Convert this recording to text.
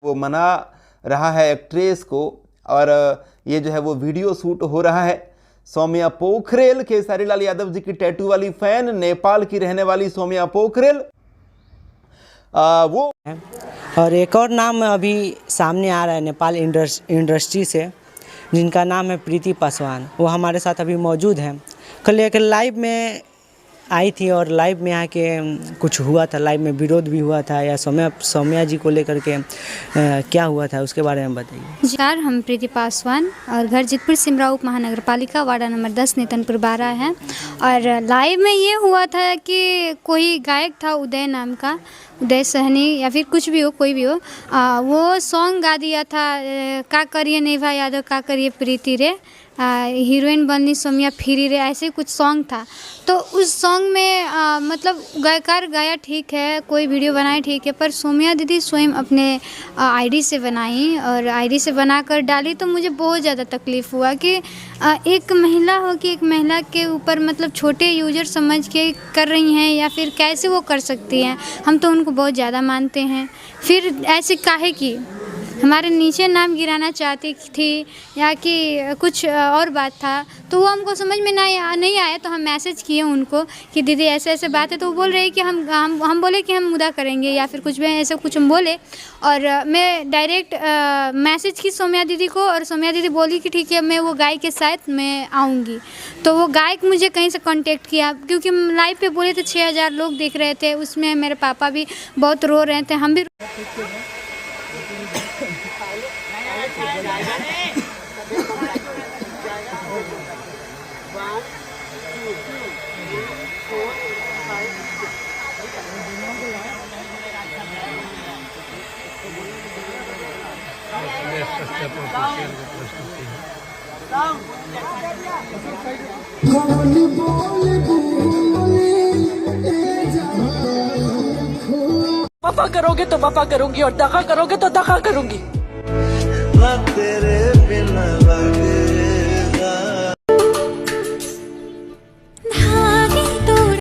वो मना रहा है एक्ट्रेस को, और ये जो है वो वीडियो शूट हो रहा है। सौम्या पोखरेल, खेसारी लाल यादव जी की टैटू वाली फैन, नेपाल की रहने वाली सौम्या पोखरेल वो। और एक और नाम अभी सामने आ रहा है नेपाल इंडस्ट्री से, जिनका नाम है प्रीति पासवान। वो हमारे साथ अभी मौजूद हैं। कल एक लाइव में आई थी और लाइव में आके कुछ हुआ था, लाइव में विरोध भी हुआ था, या सौम्या जी को लेकर के क्या हुआ था उसके बारे में बताइए। नमस्कार, हम प्रीति पासवान और घर जितपुर सिमरा उप महानगर पालिका वार्ड नंबर 10 नेतनपुर 12 है। और लाइव में ये हुआ था कि कोई गायक था उदय नाम का, उदय सहनी या फिर कुछ भी हो, कोई भी हो, वो सॉन्ग गा दिया था, का करिए नेभा यादव का करिए प्रीति रे, हीरोइन बननी सौम्या फिरी रे, ऐसे कुछ सॉन्ग था। तो उस सॉन्ग में मतलब गायकार गाया ठीक है, कोई वीडियो बनाए ठीक है, पर सौम्या दीदी स्वयं अपने आईडी से बनाई और आईडी से बनाकर डाली। तो मुझे बहुत ज़्यादा तकलीफ़ हुआ कि एक महिला हो कि एक महिला के ऊपर मतलब छोटे यूजर समझ के कर रही हैं, या फिर कैसे वो कर सकती हैं। हम तो उनको बहुत ज़्यादा मानते हैं, फिर ऐसे काहे की हमारे नीचे नाम गिराना चाहती थी या कि कुछ और बात था। तो वो हमको समझ में नहीं आया। तो हम मैसेज किए उनको कि दीदी ऐसे ऐसे बात है। तो वो बोल रही कि हम बोले कि हम मुदा करेंगे या फिर कुछ भी ऐसा कुछ हम बोले। और मैं डायरेक्ट मैसेज की सौम्या दीदी को, और सौम्या दीदी बोली कि ठीक है मैं वो गाय के साथ मैं आऊँगी। तो वो गायक मुझे कहीं से कांटेक्ट किया, क्योंकि लाइव पे बोले थे 6000 लोग देख रहे थे, उसमें मेरे पापा भी बहुत रो रहे थे, हम भी। वफा करोगे तो वफा करूंगी और दगा करोगे तो दगा करूंगी।